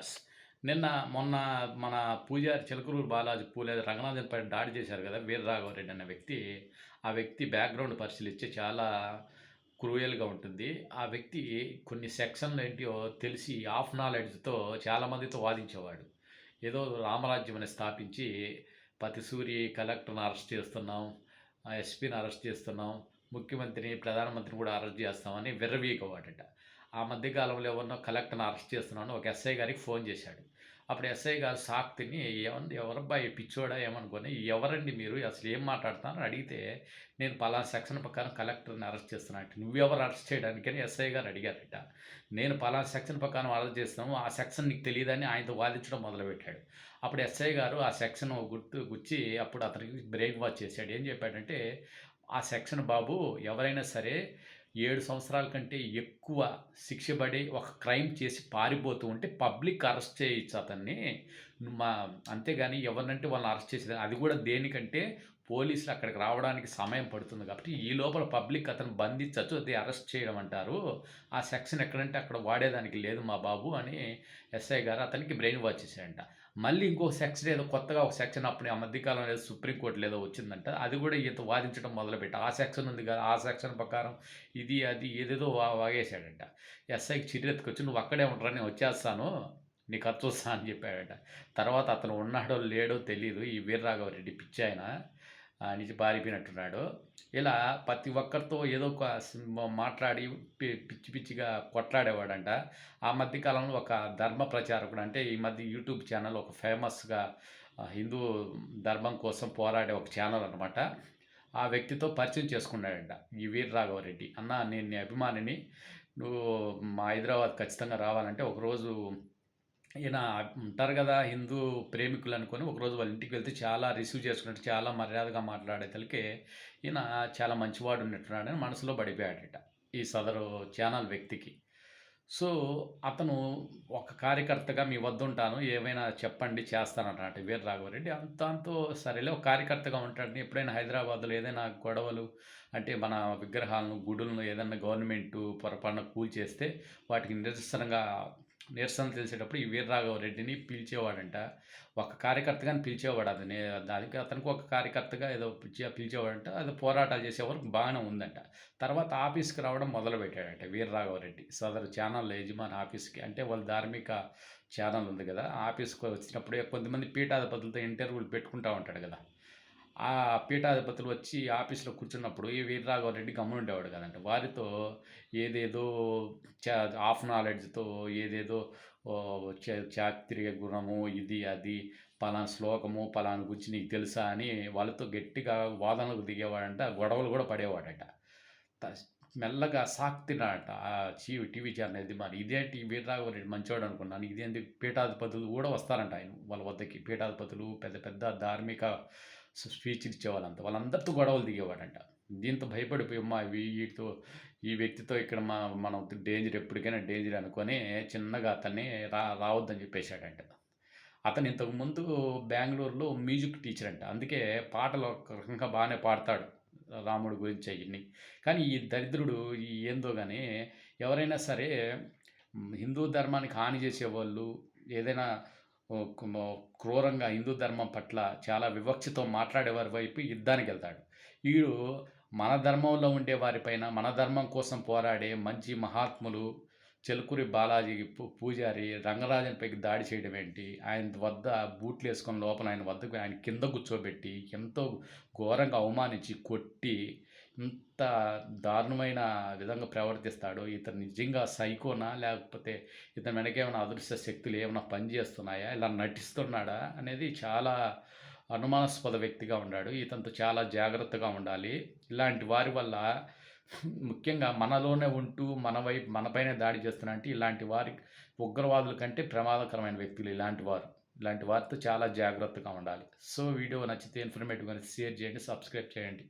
వ్యాస్. మొన్న మన పూజారి చిలకలూరు బాలాజీ రంగనాథన్‌పై దాడి చేశారు కదా! వీర రాఘవరెడ్డి అనే వ్యక్తి. ఆ వ్యక్తి బ్యాక్‌గ్రౌండ్ పరిశీలిస్తే చాలా క్రూయల్‌గా ఉంటుంది. ఆ వ్యక్తి కొన్ని సెక్షన్‌లు ఏంటియో తెలిసి హాఫ్ నాలెడ్జ్‌తో చాలామందితో వాదించేవాడు. ఏదో రామరాజ్యం అని స్థాపించి సూరి కలెక్టర్‌ని అరెస్ట్ చేస్తున్నాం, ఎస్పీని అరెస్ట్ చేస్తున్నాం, ముఖ్యమంత్రిని, ప్రధానమంత్రిని కూడా అరెస్ట్ చేస్తామని విర్రవీగేవాడట. ఆ మధ్య కాలంలో ఎవరినో కలెక్టర్‌ని అరెస్ట్ చేస్తున్నాను ఒక ఎస్ఐ గారికి ఫోన్ చేశాడు. అప్పుడు ఎస్ఐ గారు షాక్ తిని ఎవరబ్బా ఈ పిచ్చోడా ఏమనుకోని, ఎవరండి మీరు అసలు ఏం మాట్లాడుతున్నారు అని అడిగితే, నేను పలానా సెక్షన్ ప్రకారం కలెక్టర్‌ని అరెస్ట్ చేస్తున్నా అంటే, నువ్వెవరు అరెస్ట్ చేయడానికని ఎస్ఐ గారు అడిగారట. నేను పలానా సెక్షన్ ప్రకారం అరెస్ట్ చేస్తున్నాము. ఆ సెక్షన్ నీకు తెలీదని ఆయనతో వాదించడం మొదలుపెట్టాడు. అప్పుడు ఎస్ఐ గారు ఆ సెక్షన్ గుచ్చి అప్పుడు అతనికి బ్రెయిన్ వాష్ చేశాడు. ఏం చెప్పాడంటే, ఆ సెక్షన్ బాబు ఎవరైనా సరే 7 సంవత్సరాల కంటే ఎక్కువ శిక్ష పడి ఒక క్రైమ్ చేసి పారిపోతూ ఉంటే పబ్లిక్ అరెస్ట్ చేయొచ్చు అతన్ని. మా అంతేగాని ఎవరినంటే వాళ్ళని అరెస్ట్ చేసేది. అది కూడా దేనికంటే పోలీసులు అక్కడికి రావడానికి సమయం పడుతుంది కాబట్టి, ఈ లోపల పబ్లిక్ అతన్ని బంధించొచ్చు. అది అరెస్ట్ చేయడం అంటారు. ఆ సెక్షన్ ఎక్కడంటే అక్కడ వాడేదానికి లేదు మా బాబు అని ఎస్ఐ గారు అతనికి బ్రెయిన్ వాష్ చేశాడంట. మళ్ళీ ఇంకో సెక్షన్ ఏదో కొత్తగా ఒక సెక్షన్ అప్పుడు ఆ మధ్య కాలంలో ఏదో సుప్రీం కోర్టులో ఏదో వచ్చిందంట. అది కూడా ఈత వాదించడం మొదలుపెట్టారు. ఆ సెక్షన్ ఉంది కదా! ఆ సెక్షన్ ప్రకారం ఇది, అది ఏదేదో వాగేశాడంట. ఎస్ఐకి చిర్రెత్తుకొచ్చి "నువ్వు అక్కడే ఉండరా నేను వచ్చేస్తాను. నీ ఖర్చు వస్తా" అని చెప్పాడట. తర్వాత అతను ఉన్నాడో లేడో తెలీదు. ఈ వీరరాఘవరెడ్డి పిచ్చాయన నుంచి పారిపోయినట్టున్నాడు. ఇలా ప్రతి ఒక్కరితో ఏదో ఒక మాట్లాడి పిచ్చి పిచ్చిగా కొట్లాడేవాడంట. ఆ మధ్య కాలంలో ఒక ధర్మ ప్రచారకుడు అంటే ఈ మధ్య యూట్యూబ్ ఛానల్ ఒక ఫేమస్‌గా హిందూ ధర్మం కోసం పోరాడే ఒక ఛానల్ అనమాట. ఆ వ్యక్తితో పరిచయం చేసుకున్నాడంట ఈ వీర రాఘవరెడ్డి. "అన్నా నేను నీ అభిమానిని. నువ్వు మా హైదరాబాద్ ఖచ్చితంగా రావాలంటే" ఒకరోజు ఈయన ఉంటారు గదా! హిందూ ప్రేమికులనుకోని ఒకరోజు వాళ్ళ ఇంటికి వెళ్తే చాలా రిసీవ్ చేసుకున్నట్టు చాలా మర్యాదగా మాట్లాడేతలకి ఈయన చాలా మంచివాడు ఉన్నట్టున్నాడని మనసులో పడిపోయాడట. ఈ సదరు ఛానల్ వ్యక్తికి. సో, అతను ఒక కార్యకర్తగా మీ వద్దుంటాను. ఏమైనా చెప్పండి చేస్తానన్నాడట వీర రాఘవరెడ్డి. దాంతో సరేలే ఒక కార్యకర్తగా ఉంటాడని ఎప్పుడైనా హైదరాబాద్‌లో ఏదైనా గొడవలు అంటే మన విగ్రహాలను, గుడులను ఏదన్నా గవర్నమెంటు పొరపాటున కూల్చేస్తే వాటికి నిరసన తెలిసేటప్పుడు ఈ వీరరాఘవరెడ్డిని పిలిచేవాడంట. ఒక కార్యకర్తగాని పిలిచేవాడు అతని. దానికి అతనికి ఒక కార్యకర్తగా ఏదో పిలిచేవాడంట. అది పోరాటాలు చేసేవరకు బాగానే ఉందంట. తర్వాత ఆఫీస్‌కి రావడం మొదలుపెట్టాడట వీరరాఘవరెడ్డి. సదరు ఛానల్ యజమాని ఆఫీస్‌కి అంటే వాళ్ళ ధార్మిక ఛానల్ ఉంది గదా! ఆఫీస్‌కి వచ్చినప్పుడే కొంతమంది పీఠాధిపతులతో ఇంటర్వ్యూలు పెట్టుకుంటా ఉంటాడు గదా! ఆ పీఠాధిపతులు వచ్చి ఆఫీస్‌లో కూర్చున్నప్పుడు ఈ వీరరాఘవరెడ్డి గమ్మునుండేవాడు కాదంట. వారితో ఏదేదో హాఫ్ నాలెడ్జ్‌తో ఏదేదో చాతుర్య గుణము ఇది, అది, పలానా శ్లోకము, పలానా గురించి నీకు తెలుసా అని వాళ్ళతో గట్టిగా వాదనలకు దిగేవాడంట. గొడవలు కూడా పడేవాడట. తస్ మెల్లగా సాక్తినాడట ఆ టీవీ ఛానల్ యజమాని. ఇదేంటి వీరరాఘవరెడ్డి మంచోడు అనుకున్నాను. ఇదేంటి పీఠాధిపతులు కూడా వస్తారంట వాళ్ళ వద్దకి. పీఠాధిపతులు పెద్ద పెద్ద ధార్మిక స్పీచ్‌లు ఇచ్చేవాళ్ళంతా. వాళ్ళందరితో గొడవలు దిగేవాడంట. దీంతో భయపడిపోయి అమ్మా ఈ వ్యక్తితో ఇక్కడ మనం డేంజర్ ఎప్పటికైనా డేంజర్ అనుకోని చిన్నగా అతన్ని రావద్దని చెప్పేసాడంట. అతను ఇంతకుముందు బెంగుళూరులో మ్యూజిక్ టీచర్ అంట. అందుకే పాటలు ఒక రకంగా బానే పాడతాడు. రాముడి గురించి అయన్నీ. కానీ ఈ దరిద్రుడు ఏందో గాని ఎవరైనా సరే హిందూ ధర్మానికి హాని చేసేవాళ్ళు ఏదైనా ఓహ్, క్రూరంగా హిందూ ధర్మం పట్ల చాలా వివక్షతో మాట్లాడేవారి వైపు యుద్ధానికెళ్తాడు. ఈడు మన ధర్మంలో ఉండే వారిపైన మన ధర్మం కోసం పోరాడే మంచి మహాత్ములు చిలుకూరి బాలాజీ పూజారి రంగరాజన్‌పైకి దాడి చేయడం ఏంటి? ఆయన వద్ద బూట్లేసుకొని లోపల ఆయన వద్దకు ఆయన కింద కూర్చోబెట్టి ఎంతో ఘోరంగా అవమానించి, కొట్టి ఇంత దారుణమైన విధంగా ప్రవర్తిస్తాడో ఇతను నిజంగా సైకోనా? లేకపోతే ఇతని వెనక ఏమైనా అదృశ్య శక్తులు ఏమైనా పనిచేస్తున్నాయా? ఇలా నటిస్తున్నాడా? అనేది చాలా అనుమానాస్పద వ్యక్తిగా ఉన్నాడు. ఇతనితో చాలా జాగ్రత్తగా ఉండాలి. ఇలాంటి వారి వల్ల ముఖ్యంగా మనలోనే ఉంటూ మనపైనే దాడి చేస్తున్నారంటే ఇలాంటి వారి ఉగ్రవాదుల కంటే ప్రమాదకరమైన వ్యక్తులు ఇలాంటి వారు. ఇలాంటి వారితో చాలా జాగ్రత్తగా ఉండాలి. సో, వీడియో నచ్చితే ఇన్ఫర్మేటివ్‌గా షేర్ చేయండి, సబ్స్క్రైబ్ చేయండి.